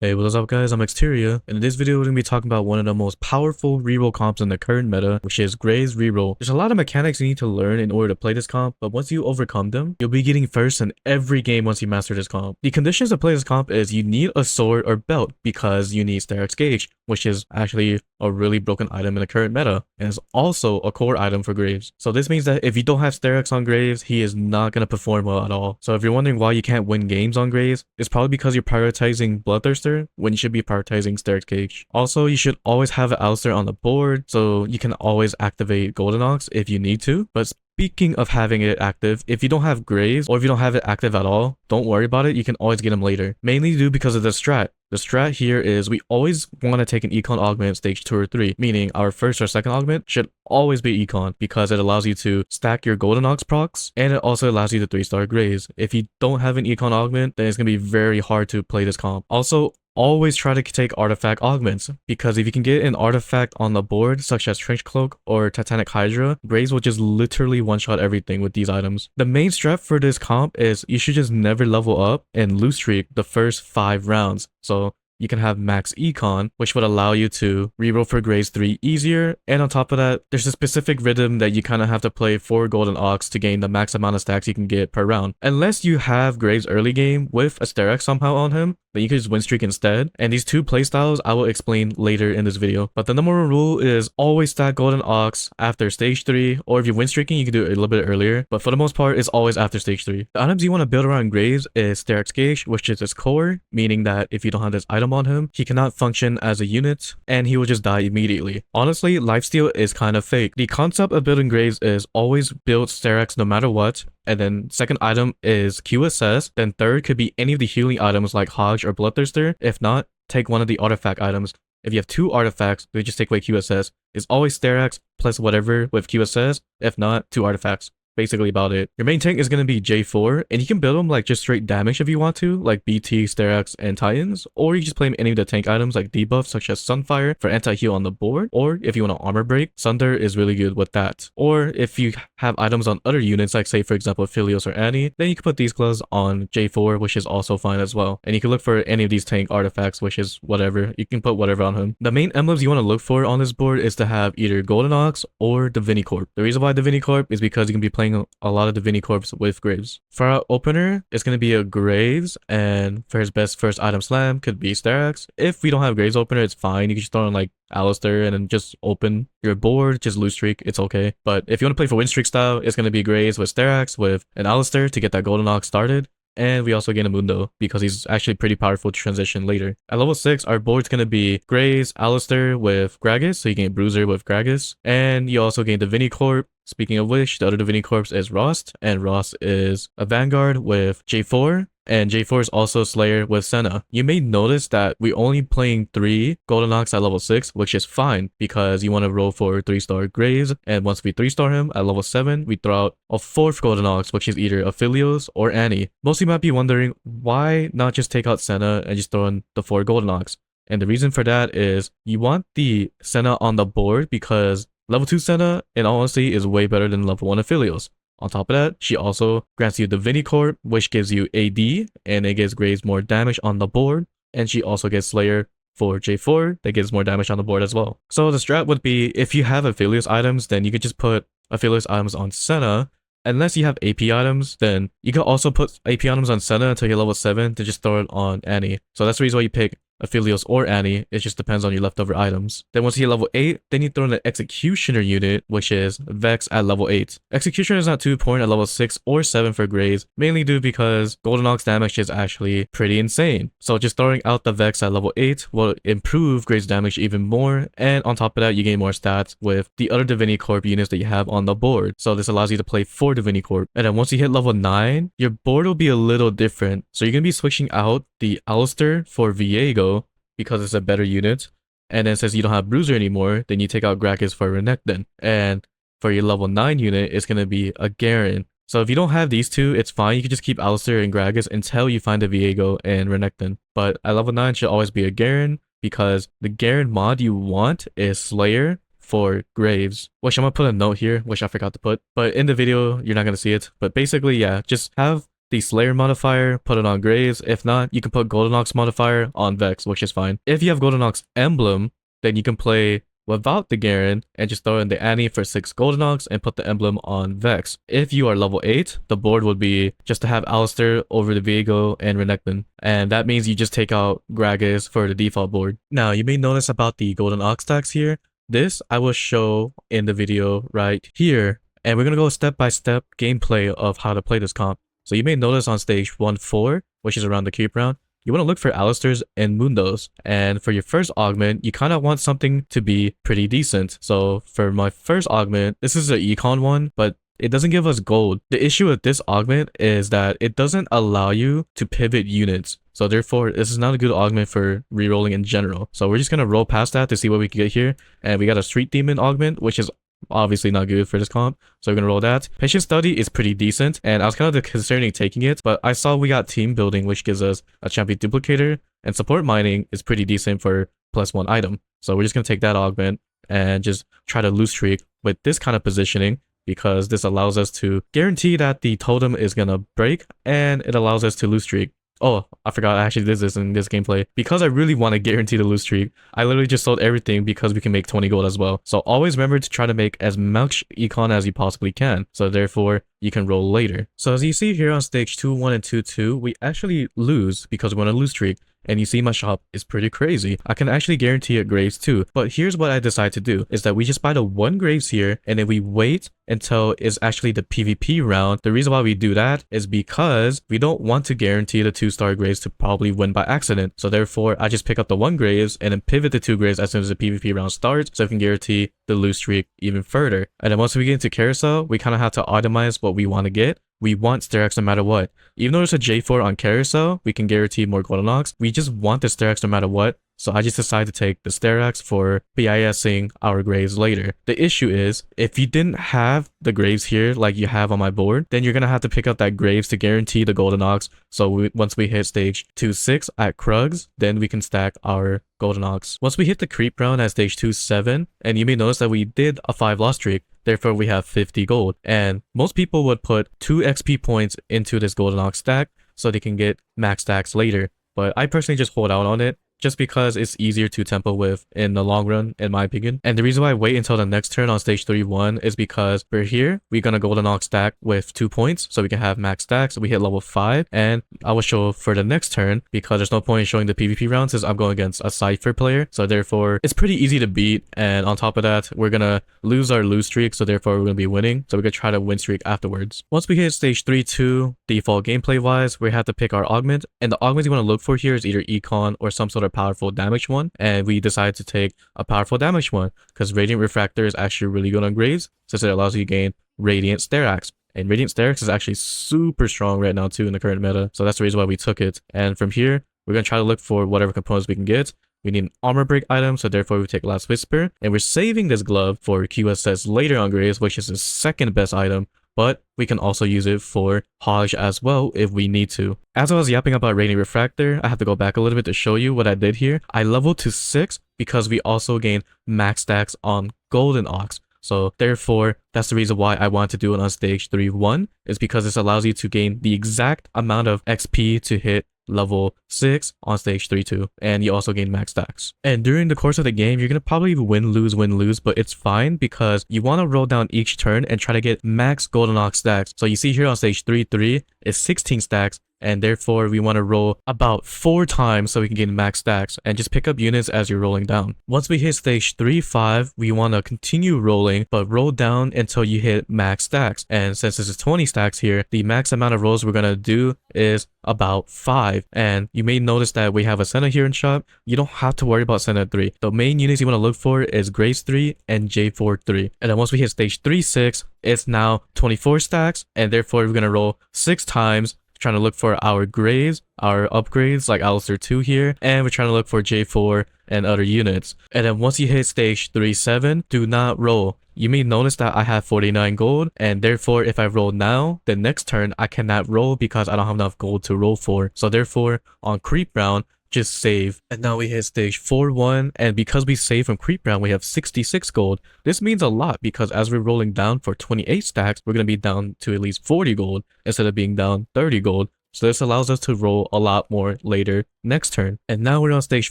Hey, what is up guys, I'm Exteria, and in this video we're going to be talking about one of the most powerful reroll comps in the current meta, which is Gray's reroll. There's a lot of mechanics you need to learn in order to play this comp, but once you overcome them, you'll be getting first in every game once you master this comp. The conditions to play this comp is you need a sword or belt because you need Sterak's Gauge, which is actually a really broken item in the current meta, and is also a core item for Graves. So this means that if you don't have Sterak's on Graves, he is not going to perform well at all. So if you're wondering why you can't win games on Graves, it's probably because you're prioritizing Bloodthirster when you should be prioritizing Sterak's Gauge. Also, you should always have an Alistair on the board, so you can always activate Golden Ox if you need to. But speaking of having it active, if you don't have Graves or if you don't have it active at all, don't worry about it, you can always get him later. Mainly due because of the strat. The strat here is we always want to take an econ augment stage 2 or 3, meaning our first or second augment should always be econ because it allows you to stack your golden ox procs and it also allows you to 3-star graze. If you don't have an econ augment, then it's going to be very hard to play this comp. Also, always try to take artifact augments because if you can get an artifact on the board such as Trench Cloak or Titanic Hydra, Graves will just literally one-shot everything with these items. The main strat for this comp is you should just never level up and lose streak the first 5 rounds. So you can have max econ, which would allow you to reroll for Graves 3 easier, and on top of that, there's a specific rhythm that you kind of have to play for Golden Ox to gain the max amount of stacks you can get per round. Unless you have Graves early game with a Sterak somehow on him, then you can just win streak instead. And these two playstyles I will explain later in this video. But the number one rule is always stack Golden Ox after stage 3, or if you're win streaking, you can do it a little bit earlier. But for the most part, it's always after stage 3. The items you want to build around Graves is Sterak's Gauge, which is his core, meaning that if you don't have this item on him, he cannot function as a unit, and he will just die immediately. Honestly, lifesteal is kind of fake. The concept of building Graves is always build Sterak's no matter what, and then second item is QSS, then third could be any of the healing items like Hodge or Bloodthirster. If not, take one of the artifact items. If you have 2 artifacts, they just take away QSS. It's always Sterak's plus whatever with QSS, if not 2 artifacts. Basically about it. Your main tank is going to be J4, and you can build them like just straight damage if you want to, like BT, Sterak's, and Titans, or you just play any of the tank items like debuffs such as Sunfire for anti-heal on the board, or if you want to armor break, Sunder is really good with that. Or if you have items on other units like say for example Aphleios or Annie, then you can put these gloves on J4, which is also fine as well. And you can look for any of these tank artifacts, which is whatever, you can put whatever on him. The main emblems you want to look for on this board is to have either Golden Ox or Divinity Corp. The reason why Divinity Corp is because you can be playing a lot of Divinity Corps with Graves. For our opener, it's going to be a Graves, and for his best first item slam could be Sterak's. If we don't have Graves opener, it's fine. You can just throw in like Alistair and then just open your board, just lose streak, it's okay. But if you want to play for win streak style, it's going to be Graves with Sterak's with an Alistair to get that Golden Ox started. And we also gain a Mundo because he's actually pretty powerful to transition later. At level 6, our board's going to be Graves, Alistair with Gragas, so you gain Bruiser with Gragas. And you also gain Divinity Corp. Speaking of which, the other Divinity Corps is Rost, and Rost is a Vanguard with J4. And J4 is also Slayer with Senna. You may notice that we're only playing 3 Golden Ox at level 6, which is fine because you want to roll for 3-star Graves. And once we 3-star him at level 7, we throw out a 4th Golden Ox, which is either Aphleios or Annie. Most of you might be wondering, why not just take out Senna and just throw in the 4 Golden Ox? And the reason for that is you want the Senna on the board because level 2 Senna, in all honesty, is way better than level 1 Aphleios. On top of that, she also grants you Divinity Corp, which gives you AD, and it gives Graves more damage on the board. And she also gets Slayer for J4, that gives more damage on the board as well. So the strat would be, if you have Aphelios items, then you could just put Aphelios items on Senna. Unless you have AP items, then you can also put AP items on Senna until you're level 7 to just throw it on Annie. So that's the reason why you pick Aphelios or Annie. It just depends on your leftover items. Then once you hit level 8, then you throw in the Executioner unit, which is Vex at level 8. Executioner is not too important at level 6 or 7 for Graves, mainly due because Golden Ox damage is actually pretty insane. So just throwing out the Vex at level 8 will improve Graves damage even more, and on top of that, you gain more stats with the other Divinity Corp units that you have on the board. So this allows you to play 4 Divinity Corp. And then once you hit level 9, your board will be a little different. So you're going to be switching out the Alistair for Viego because it's a better unit. And then since you don't have Bruiser anymore, then you take out Gragas for Renekton. And for your level 9 unit, it's going to be a Garen. So if you don't have these two, it's fine. You can just keep Alistair and Gragas until you find a Viego and Renekton. But at level 9 should always be a Garen because the Garen mod you want is Slayer for Graves, which I'm going to put a note here, which I forgot to put. But in the video, you're not going to see it. But basically, yeah, just have the Slayer modifier, put it on Graves. If not, you can put Golden Ox modifier on Vex, which is fine. If you have Golden Ox emblem, then you can play without the Garen and just throw in the Annie for 6 Golden Ox and put the emblem on Vex. If you are level 8, the board would be just to have Alistair over the Viego and Renekton. And that means you just take out Gragas for the default board. Now, you may notice about the Golden Ox stacks here. This I will show in the video right here. And we're going to go step-by-step gameplay of how to play this comp. So you may notice on stage 1-4, which is around the creep round, you want to look for Alistairs and Mundos. And for your first augment, you kind of want something to be pretty decent. So for my first augment, this is an econ one, but it doesn't give us gold. The issue with this augment is that it doesn't allow you to pivot units. So therefore, this is not a good augment for rerolling in general. So we're just going to roll past that to see what we can get here. And we got a Street Demon augment, which is obviously not good for this comp, so we're gonna roll that. Patient Study is pretty decent, and I was kind of considering taking it, but I saw we got Team Building, which gives us a Champion Duplicator, and Support Mining is pretty decent for +1 item. So we're just gonna take that augment and just try to lose streak with this kind of positioning, because this allows us to guarantee that the totem is gonna break, and it allows us to lose streak. Oh, I forgot I actually did this in this gameplay. Because I really want to guarantee the lose streak, I literally just sold everything because we can make 20 gold as well. So always remember to try to make as much econ as you possibly can. So therefore, you can roll later. So as you see here on stage 2-1 and 2-2, we actually lose because we're on a lose streak. And you see my shop is pretty crazy. I can actually guarantee it Graves too. But here's what I decide to do, is that we just buy the 1 Graves here, and then we wait until it's actually the PvP round. The reason why we do that is because we don't want to guarantee the 2-star Graves to probably win by accident. So therefore, I just pick up the 1 Graves and then pivot the 2 Graves as soon as the PvP round starts, so we can guarantee the lose streak even further. And then once we get into Carousel, we kind of have to itemize what we want to get. We want Sterax no matter what. Even though there's a J4 on Carousel, we can guarantee more Golden Ox. We just want the Sterax no matter what. So I just decided to take the Sterax for BISing our Graves later. The issue is, if you didn't have the Graves here like you have on my board, then you're going to have to pick up that Graves to guarantee the Golden Ox. So once we hit stage 2-6 at Krugs, then we can stack our Golden Ox. Once we hit the creep round at stage 2-7, and you may notice that we did a 5 loss streak, therefore we have 50 gold. And most people would put 2 XP points into this Golden Ox stack so they can get max stacks later. But I personally just hold out on it, just because it's easier to tempo with in the long run, in my opinion. And the reason why I wait until the next turn on stage 3-1 is because we're here, we're gonna Golden Ox stack with 2 points, so we can have max stacks. We hit level 5, and I will show for the next turn, because there's no point in showing the PvP rounds since I'm going against a Cypher player. So therefore, it's pretty easy to beat, and on top of that, we're gonna lose our lose streak, so therefore we're gonna be winning. So we're gonna try to win streak afterwards. Once we hit stage 3-2, default gameplay wise, we have to pick our augment, and the augment you want to look for here is either econ or some sort of powerful damage one, and we decided to take a powerful damage one because Radiant Refractor is actually really good on Graves, since it allows you to gain Radiant Sterax. And Radiant Sterax is actually super strong right now too in the current meta, so that's the reason why we took it. And from here, we're going to try to look for whatever components we can get. We need an armor break item, so therefore we take Last Whisper, and we're saving this glove for QSS later on Graves, which is the second best item, but we can also use it for Hodge as well if we need to. As I was yapping about Radiant Refractor, I have to go back a little bit to show you what I did here. I leveled to 6 because we also gain max stacks on Golden Ox. So therefore, that's the reason why I want to do it on stage 3-1, is because this allows you to gain the exact amount of XP to hit level 6 on stage 3-2, and you also gain max stacks. And during the course of the game, you're gonna probably win, lose, but it's fine because you want to roll down each turn and try to get max Golden Ox stacks. So you see here on stage 3-3 is 16 stacks, and therefore we want to roll about 4 times so we can gain max stacks, and just pick up units as you're rolling down. Once we hit stage 3-5, we want to continue rolling, but roll down until you hit max stacks. And since this is 20 stacks here, the max amount of rolls we're going to do is about 5. And you may notice that we have a Senna here in shop. You don't have to worry about Senna 3. The main units you want to look for is Grace 3 and J4 3. And then once we hit stage 3-6, it's now 24 stacks, and therefore we're going to roll 6 times, trying to look for our Graves, our upgrades like Alistair 2 here, and we're trying to look for J4 and other units. And then once you hit stage 3-7, do not roll. You may notice that I have 49 gold, and therefore if I roll now, the next turn I cannot roll because I don't have enough gold to roll for. So therefore, on creep round, just save. And now we hit stage 4-1, and because we saved from creep round, we have 66 gold. This means a lot because as we're rolling down for 28 stacks, we're going to be down to at least 40 gold instead of being down 30 gold. So this allows us to roll a lot more later next turn. And now we're on stage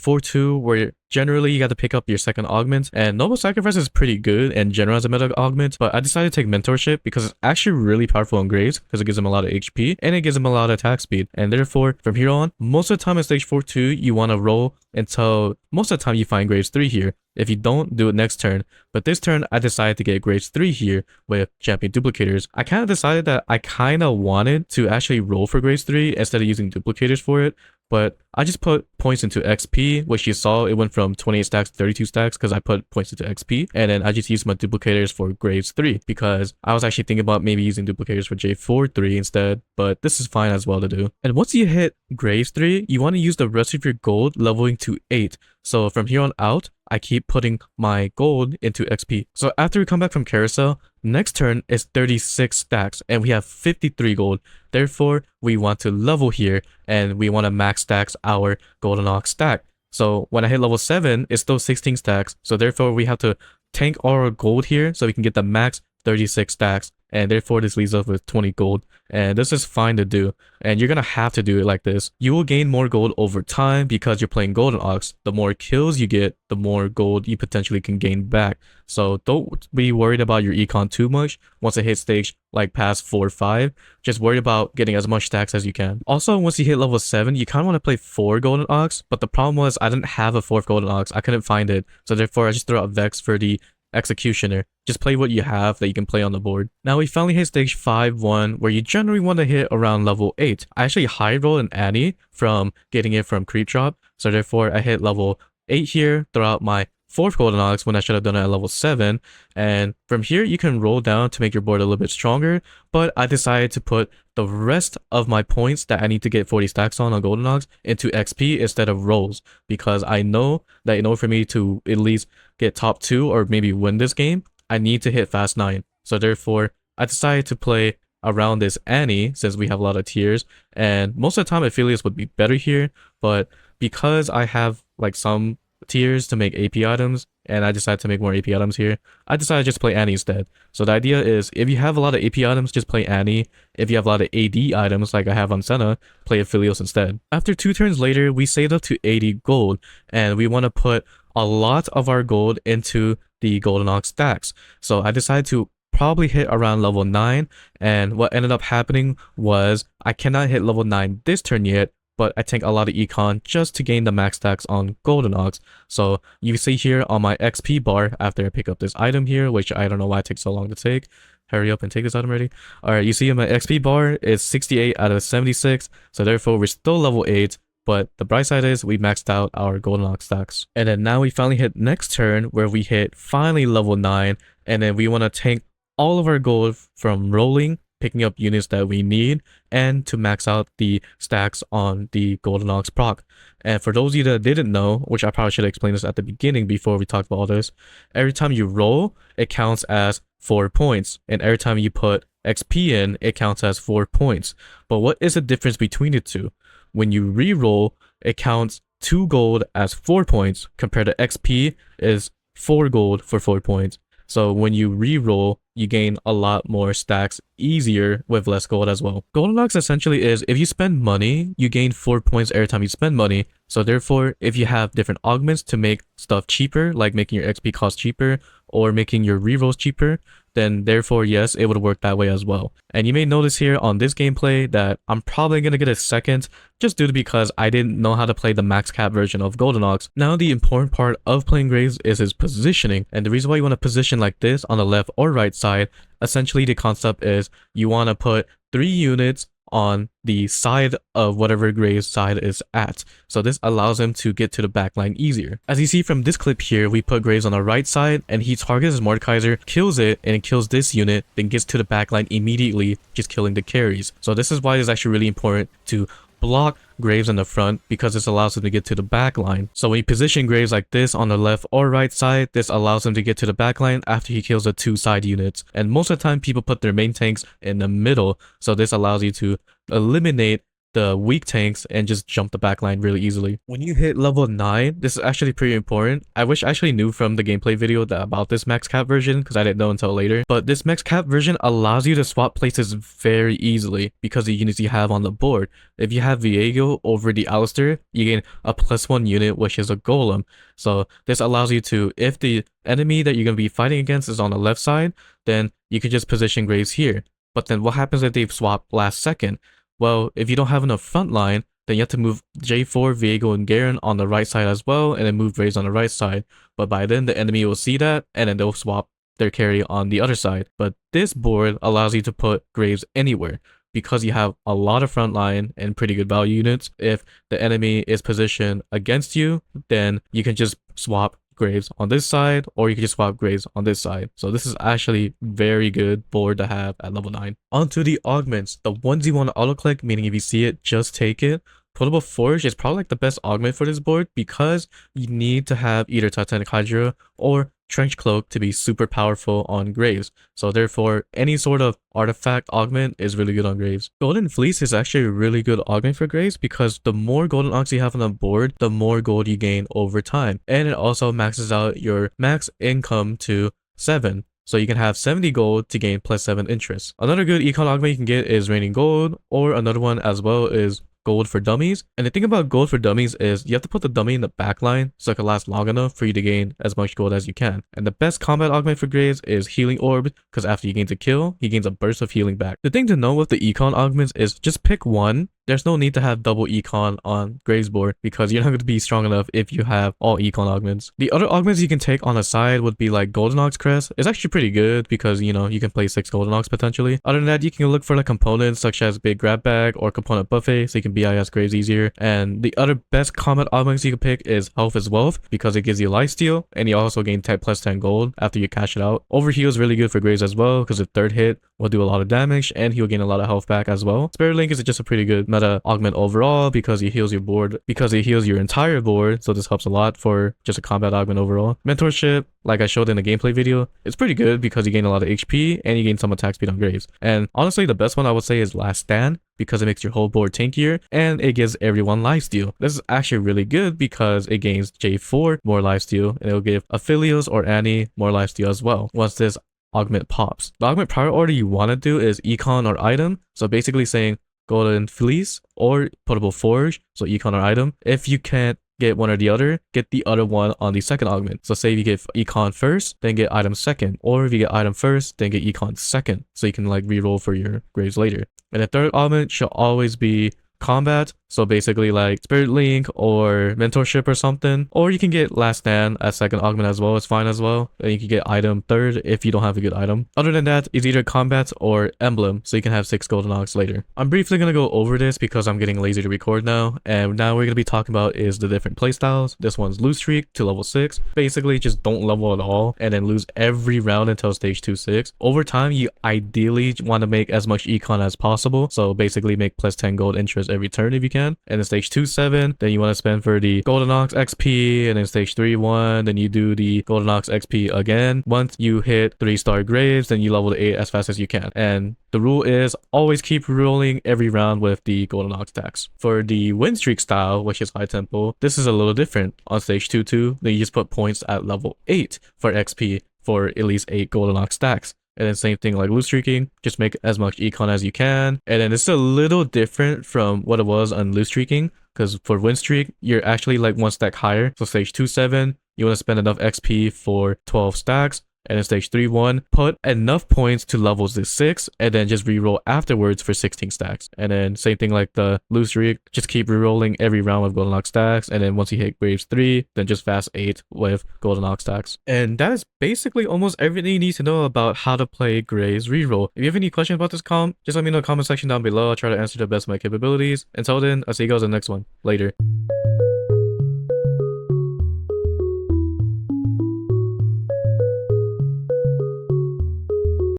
4-2, where generally you got to pick up your second augment. And Noble Sacrifice is pretty good and general as a meta augment, but I decided to take Mentorship because it's actually really powerful on Graves because it gives him a lot of HP and it gives him a lot of attack speed. And therefore, from here on, most of the time in stage 4-2, you want to roll until most of the time you find Graves 3 here. If you don't, do it next turn. But this turn, I decided to get Graves 3 here with Champion Duplicators. I kind of decided that I kind of wanted to actually roll for Graves 3 instead of using Duplicators for it. But I just put points into XP, which you saw it went from 28 stacks to 32 stacks because I put points into XP. And then I just used my duplicators for Graves 3 because I was actually thinking about maybe using duplicators for J4 3 instead, but this is fine as well to do. And once you hit Graves 3, you want to use the rest of your gold leveling to 8. So from here on out, I keep putting my gold into XP. So after we come back from Carousel, next turn is 36 stacks and we have 53 gold. Therefore, we want to level here and we want to max stacks our Golden Ox stack. So when I hit level 7, it's still 16 stacks. So therefore, we have to tank our gold here so we can get the max 36 stacks. And therefore, this leaves us with 20 gold. And this is fine to do. And you're going to have to do it like this. You will gain more gold over time because you're playing Golden Ox. The more kills you get, the more gold you potentially can gain back. So don't be worried about your econ too much once it hits stage like past 4 or 5. Just worry about getting as much stacks as you can. Also, once you hit level 7, you kind of want to play 4 Golden Ox. But the problem was I didn't have a 4th Golden Ox. I couldn't find it. So therefore, I just threw out Vex for the Executioner. Just play what you have that you can play on the board. Now we finally hit stage 5-1 where you generally want to hit around level 8. I actually high rolled an Annie from getting it from creep drop. So therefore I hit level 8 here throughout my 4th Golden Ox when I should have done it at level 7. And from here you can roll down to make your board a little bit stronger. But I decided to put the rest of my points that I need to get 40 stacks on Golden Ox into XP instead of rolls. Because I know that in order for me to at least get top 2 or maybe win this game, I need to hit fast 9. So therefore, I decided to play around this Annie since we have a lot of tiers. And most of the time, Aphleios would be better here. But because I have like some tiers to make AP items, and I decided to make more AP items here, I decided to just play Annie instead. So the idea is, if you have a lot of AP items, just play Annie. If you have a lot of AD items, like I have on Senna, play Aphleios instead. After 2 turns later, we saved up to 80 gold, and we want to put a lot of our gold into the Golden Ox stacks. So I decided to probably hit around level 9, and what ended up happening was I cannot hit level 9 this turn yet, but I tank a lot of econ just to gain the max stacks on Golden Ox. So you see here on my XP bar, after I pick up this item here, which I don't know why it takes so long to take. Hurry up and take this item already. Alright, you see my XP bar is 68 out of 76, so therefore we're still level 8. But the bright side is we maxed out our Golden Ox stacks. And then now we finally hit next turn where we hit finally level 9. And then we want to tank all of our gold from rolling, picking up units that we need, and to max out the stacks on the Golden Ox proc. And for those of you that didn't know, which I probably should have explained this at the beginning before we talked about all this, every time you roll, it counts as 4 points. And every time you put XP in, it counts as 4 points. But what is the difference between the two? When you re-roll, it counts 2 gold as 4 points compared to XP is 4 gold for 4 points. So when you re-roll, you gain a lot more stacks easier with less gold as well. Golden Ox essentially is if you spend money, you gain 4 points every time you spend money. So therefore, if you have different augments to make stuff cheaper, like making your XP cost cheaper or making your rerolls cheaper, then therefore, yes, it would work that way as well. And you may notice here on this gameplay that I'm probably going to get a second just due to because I didn't know how to play the max cap version of Golden Ox. Now the important part of playing Graves is his positioning. And the reason why you want to position like this on the left or right side, essentially the concept is you want to put 3 units on the side of whatever Graves side is at. So this allows him to get to the backline easier. As you see from this clip here, we put Graves on the right side and he targets his Mordekaiser, kills it, and it kills this unit, then gets to the backline immediately, just killing the carries. So this is why it's actually really important to block Graves in the front because this allows him to get to the back line. So when you position Graves like this on the left or right side, this allows him to get to the back line after he kills the 2 side units. And most of the time people put their main tanks in the middle, so this allows you to eliminate the weak tanks and just jump the backline really easily. When you hit level 9, this is actually pretty important. I wish I actually knew from the gameplay video about this max cap version because I didn't know until later. But this max cap version allows you to swap places very easily because of the units you have on the board. If you have Viego over the Alistair, you gain a +1 unit, which is a golem. So this allows you to, if the enemy that you're going to be fighting against is on the left side, then you can just position Graves here. But then what happens if they've swapped last second? Well, if you don't have enough front line, then you have to move J4, Viego, and Garen on the right side as well, and then move Graves on the right side. But by then, the enemy will see that, and then they'll swap their carry on the other side. But this board allows you to put Graves anywhere, because you have a lot of front line and pretty good value units. If the enemy is positioned against you, then you can just swap Graves on this side, or you can just swap Graves on this side. So this is actually very good board to have at level 9. Onto the augments, the ones you want to auto click, meaning if you see it, just take it. Portable Forge is probably like the best augment for this board because you need to have either Titanic Hydra or Trench Cloak to be super powerful on Graves. So therefore, any sort of artifact augment is really good on Graves. Golden Fleece is actually a really good augment for Graves because the more golden ox you have on the board, the more gold you gain over time. And it also maxes out your max income to 7. So you can have 70 gold to gain +7 interest. Another good econ augment you can get is Raining Gold, or another one as well is Gold for Dummies. And the thing about Gold for Dummies is you have to put the dummy in the back line so it can last long enough for you to gain as much gold as you can. And the best combat augment for Graves is Healing Orb, because after he gains a kill, he gains a burst of healing back. The thing to know with the econ augments is just pick one. There's no need to have double econ on Graves board because you're not going to be strong enough if you have all econ augments. The other augments you can take on the side would be like Golden Ox Crest. It's actually pretty good because, you know, you can play 6 Golden Ox potentially. Other than that, you can look for like components such as Big Grab Bag or Component Buffet so you can BIS Graves easier. And the other best combat augments you can pick is Health is Wealth because it gives you lifesteal and you also gain +10 gold after you cash it out. Overheal is really good for Graves as well because the third hit will do a lot of damage and he'll gain a lot of health back as well. Spirit Link is just a pretty good meta augment overall because he heals your board, because he heals your entire board, so this helps a lot for just a combat augment overall. Mentorship, like I showed in the gameplay video, it's pretty good because you gain a lot of HP and you gain some attack speed on Graves. And honestly, the best one I would say is Last Stand because it makes your whole board tankier and it gives everyone lifesteal. This is actually really good because it gains J4 more lifesteal and it'll give Aphleios or Annie more lifesteal as well once this augment pops. The augment prior order you want to do is econ or item. So basically saying Golden Fleece or Portable Forge, so econ or item. If you can't get one or the other, get the other one on the second augment. So say if you get econ first, then get item second. Or if you get item first, then get econ second. So you can like reroll for your Graves later. And the third augment should always be combat, so basically like Spirit Link or Mentorship or something, or you can get Last Stand as second augment as well, it's fine as well, and you can get item third if you don't have a good item. Other than that, it's either combat or emblem, so you can have 6 golden ox later. I'm briefly gonna go over this because I'm getting lazy to record now, and now we're gonna be talking about is the different playstyles. This one's lose streak to level 6, basically just don't level at all and then lose every round until stage 2-6. Over time, you ideally want to make as much econ as possible, so basically make +10 gold interest every turn if you can. And then stage 2-7, then you want to spend for the Golden Ox XP, and then stage 3-1, then you do the Golden Ox XP again. Once you hit 3-star Graves, then you level to 8 as fast as you can. And the rule is always keep rolling every round with the Golden Ox stacks. For the win streak style, which is high tempo, this is a little different. On stage 2-2, then you just put points at level 8 for XP for at least 8 Golden Ox stacks. And then same thing like lose streaking, just make as much econ as you can. And then it's a little different from what it was on lose streaking, because for win streak, you're actually like 1 stack higher. So stage 2-7, you want to spend enough XP for 12 stacks. And in stage 3-1, put enough points to levels to 6, and then just reroll afterwards for 16 stacks. And then same thing like the lose streak, just keep rerolling every round with Golden Ox stacks. And then once you hit Graves 3, then just fast 8 with Golden Ox stacks. And that is basically almost everything you need to know about how to play Graves reroll. If you have any questions about this comp, just let me know in the comment section down below. I'll try to answer to the best of my capabilities. Until then, I'll see you guys in the next one. Later.